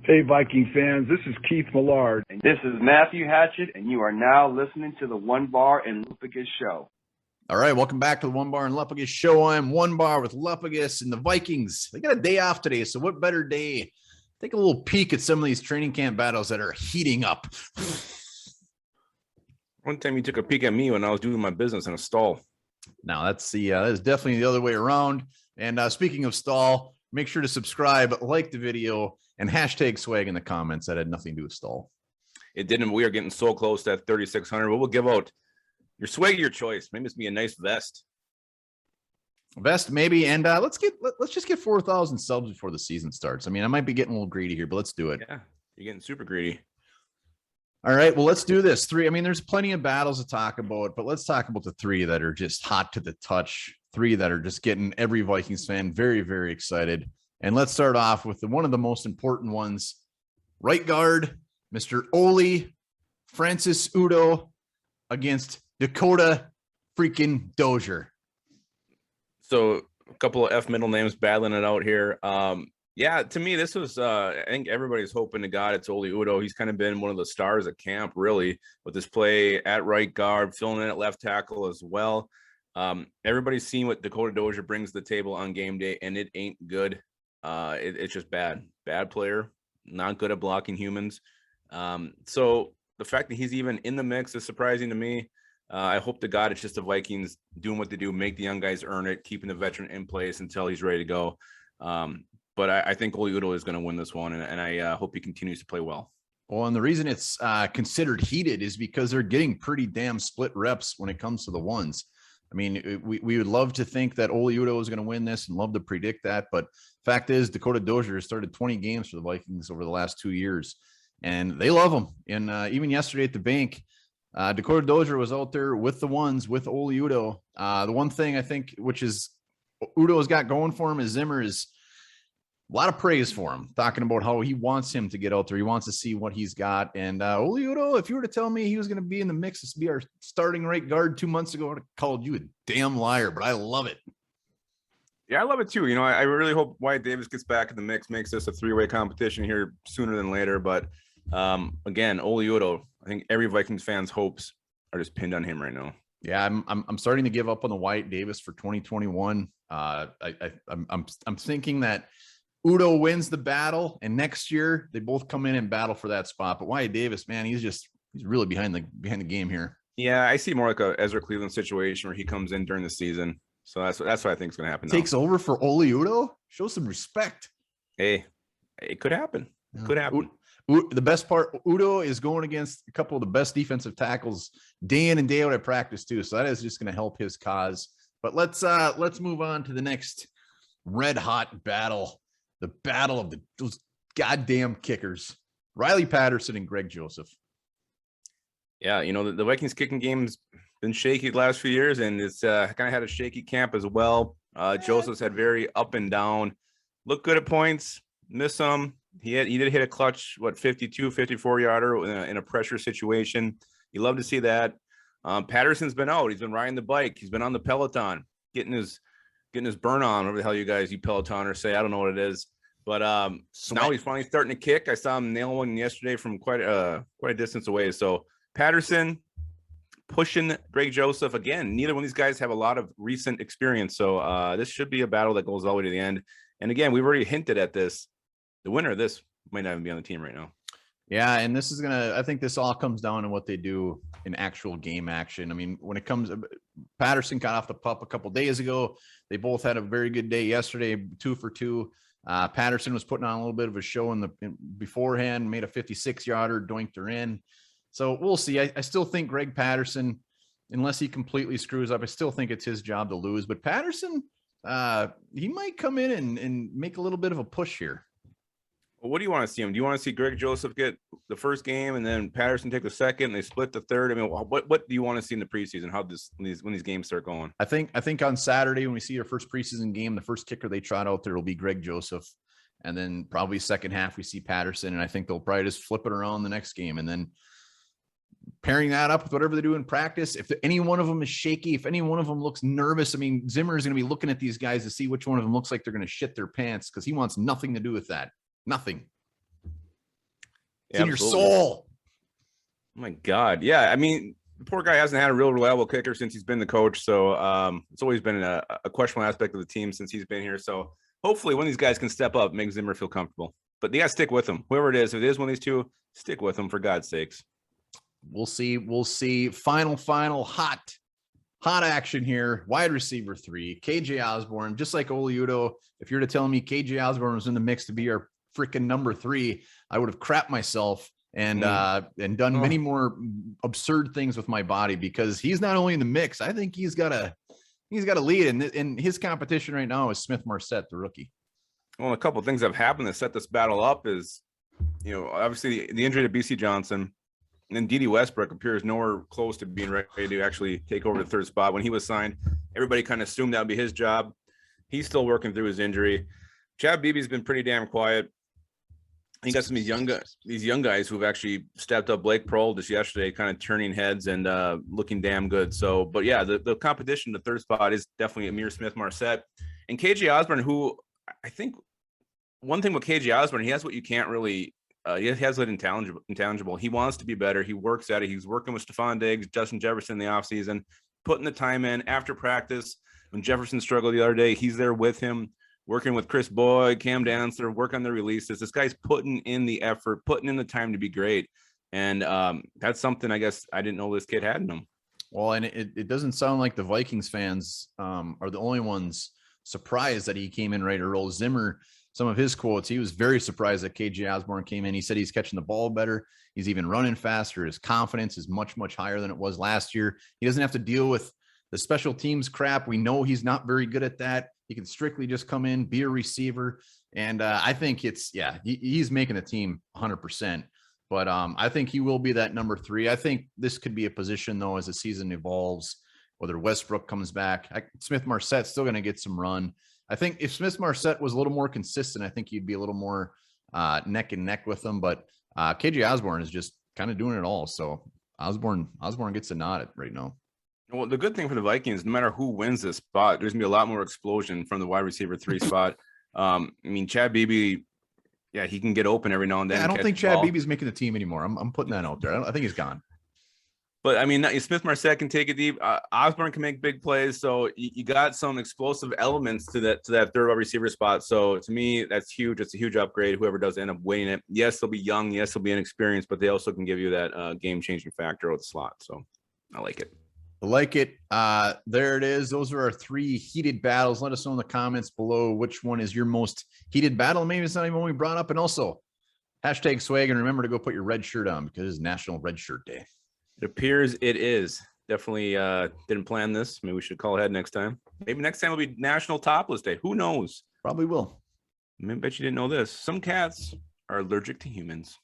Hey, Viking fans, this is Keith Millard. And this is Matthew Hatchett, and you are now listening to the One Bar and Lupagus Show. All right, welcome back to the One Bar and Lupagus Show. I'm One Bar with Lupagus, and the Vikings, they got a day off today, so what better day? Take a little peek at some of these training camp battles that are heating up. One time you took a peek at me when I was doing my business in a stall. Now, that is definitely the other way around. And speaking of stall, make sure to subscribe, like the video, and hashtag swag in the comments. That had nothing to do with stall. It didn't. We are getting so close to that 3,600. But we'll give out your swag, your choice. Maybe it's be a nice vest. Vest, maybe. And let's just get 4,000 subs before the season starts. I mean, I might be getting a little greedy here, but let's do it. Yeah, you're getting super greedy. All right, well, let's do this. Three. I mean, there's plenty of battles to talk about, but let's talk about the three that are just hot to the touch. Three that are just getting every Vikings fan very, very excited. And let's start off with one of the most important ones. Right guard, Mr. Oli Francis Udoh against Dakota freaking Dozier. So a couple of F middle names battling it out here. Yeah, to me, this was, I think everybody's hoping to God it's Oli Udoh. He's kind of been one of the stars at camp, really, with his play at right guard, filling in at left tackle as well. Everybody's seen what Dakota Dozier brings to the table on game day, and it ain't good. It's just bad player, not good at blocking humans. So the fact that he's even in the mix is surprising to me. I hope to God it's just the Vikings doing what they do, make the young guys earn it, keeping the veteran in place until he's ready to go. But I think Oli Udoh is going to win this one, and I hope he continues to play well. Well, and the reason it's considered heated is because they're getting pretty damn split reps when it comes to the ones. I mean, we would love to think that Oli Udoh is going to win this and love to predict that. But fact is, Dakota Dozier started 20 games for the Vikings over the last 2 years, and they love him. And even yesterday at the bank, Dakota Dozier was out there with the ones with Oli Udoh. The one thing I think, which is Udoh has got going for him, is Zimmer is a lot of praise for him, talking about how he wants him to get out there. He wants to see what he's got. And Oli Udoh, if you were to tell me he was going to be in the mix to be our starting right guard 2 months ago, I would have called you a damn liar, but I love it. Yeah, I love it too. You know, I really hope Wyatt Davis gets back in the mix, makes this a three-way competition here sooner than later. But again, Oli Udoh, I think every Vikings fan's hopes are just pinned on him right now. Yeah, I'm starting to give up on the Wyatt Davis for 2021. I'm thinking that Udoh wins the battle, and next year they both come in and battle for that spot. But Wyatt Davis, man, he's really behind the game here. Yeah, I see more like a Ezra Cleveland situation where he comes in during the season. So that's what I think is going to happen. Takes over for Oli Udoh. Show some respect. Hey, it could happen. It could happen. The best part, Udoh is going against a couple of the best defensive tackles day in and day out at practice too. So that is just going to help his cause. But let's move on to the next red hot battle. The battle of those goddamn kickers, Riley Patterson and Greg Joseph. Yeah, you know, the Vikings kicking game's been shaky the last few years, and it's kind of had a shaky camp as well. Joseph's had very up and down. Looked good at points, missed some. He did hit a clutch, 52, 54-yarder in a pressure situation. You love to see that. Patterson's been out. He's been riding the bike. He's been on the Peloton, getting his burn on, whatever the hell you Pelotoners say. I don't know what it is. But now he's finally starting to kick. I saw him nail one yesterday from quite a distance away. So Patterson pushing Greg Joseph again. Neither one of these guys have a lot of recent experience. So this should be a battle that goes all the way to the end. And again, we've already hinted at this. The winner of this might not even be on the team right now. Yeah, and this is I think this all comes down to what they do in actual game action. I mean, when it comes, Patterson got off the pup a couple days ago. They both had a very good day yesterday, 2 for 2. Patterson was putting on a little bit of a show beforehand, made a 56-yarder, doinked her in. So we'll see. I still think Greg Patterson, unless he completely screws up, I still think it's his job to lose. But Patterson, he might come in and make a little bit of a push here. Well, what do you want to see him? Do you want to see Greg Joseph get the first game and then Patterson take the second and they split the third? I mean, what do you want to see in the preseason? When these games start going? I think on Saturday when we see our first preseason game, the first kicker they trot out there will be Greg Joseph, and then probably second half we see Patterson, and I think they'll probably just flip it around the next game, and then pairing that up with whatever they do in practice. If any one of them is shaky, if any one of them looks nervous, I mean, Zimmer is going to be looking at these guys to see which one of them looks like they're going to shit their pants because he wants nothing to do with that. Nothing. It's in your Absolutely. soul. Oh my God. Yeah. I mean, the poor guy hasn't had a real reliable kicker since he's been the coach. So it's always been a questionable aspect of the team since he's been here. So hopefully one of these guys can step up, make Zimmer feel comfortable. But you got to stick with him. Whoever it is, if it is one of these two, stick with him for God's sakes. We'll see. We'll see. Final hot action here. Wide receiver 3, KJ Osborne. Just like Ole Udoh, if you're to tell me KJ Osborne was in the mix to be our freaking number 3, I would have crapped myself and done many more absurd things with my body, because he's not only in the mix, I think he's got a lead, and his competition right now is Smith-Marsette, the rookie. Well, a couple of things that have happened to set this battle up is, obviously the injury to BC Johnson, and then D.D. Westbrook appears nowhere close to being ready to actually take over the third spot. When he was signed, everybody kind of assumed that would be his job. He's still working through his injury. Chad Beebe's been pretty damn quiet. He got some of these young guys who've actually stepped up. Blake Prohl just yesterday, kind of turning heads and looking damn good. So, but yeah, the competition, the third spot is definitely Amir Smith-Marsette and KJ Osborne, who I think one thing with KJ Osborne, he has what you can't really. He has that intangible. He wants to be better. He works at it. He's working with Stephon Diggs, Justin Jefferson in the offseason, putting the time in after practice. When Jefferson struggled the other day, he's there with him, working with Chris Boyd, Cam Dancer, work on the releases. This guy's putting in the effort, putting in the time to be great. And that's something I guess I didn't know this kid had in him. Well, and it doesn't sound like the Vikings fans are the only ones surprised that he came in right early. Zimmer, some of his quotes, he was very surprised that KJ Osborne came in. He said he's catching the ball better. He's even running faster. His confidence is much, much higher than it was last year. He doesn't have to deal with the special teams crap. We know he's not very good at that. He can strictly just come in, be a receiver. And I think he's making the team 100%. But I think he will be that number 3. I think this could be a position, though, as the season evolves, whether Westbrook comes back. Smith-Marsette's still going to get some run. I think if Smith-Marsette was a little more consistent, I think you'd be a little more neck and neck with him. But KJ Osborne is just kind of doing it all. So Osborne gets a nod right now. Well, the good thing for the Vikings, no matter who wins this spot, there's going to be a lot more explosion from the wide receiver 3 spot. I mean, Chad Beebe, yeah, he can get open every now and then. Yeah, I don't think Chad Beebe's making the team anymore. I'm putting that out there. I think he's gone. But I mean, Smith-Marsette can take it deep. Osborne can make big plays. So you got some explosive elements to that third wide receiver spot. So to me, that's huge. It's a huge upgrade. Whoever does end up winning it. Yes, they'll be young. Yes, they'll be inexperienced, but they also can give you that game-changing factor with the slot. So I like it. I like it. There it is. Those are our 3 heated battles. Let us know in the comments below which one is your most heated battle. Maybe it's not even one we brought up. And also, #swag, and remember to go put your red shirt on because it's National Red Shirt Day. It appears it is. Definitely didn't plan this. Maybe we should call ahead next time. Maybe next time will be National Topless Day. Who knows? Probably will. I bet you didn't know this. Some cats are allergic to humans.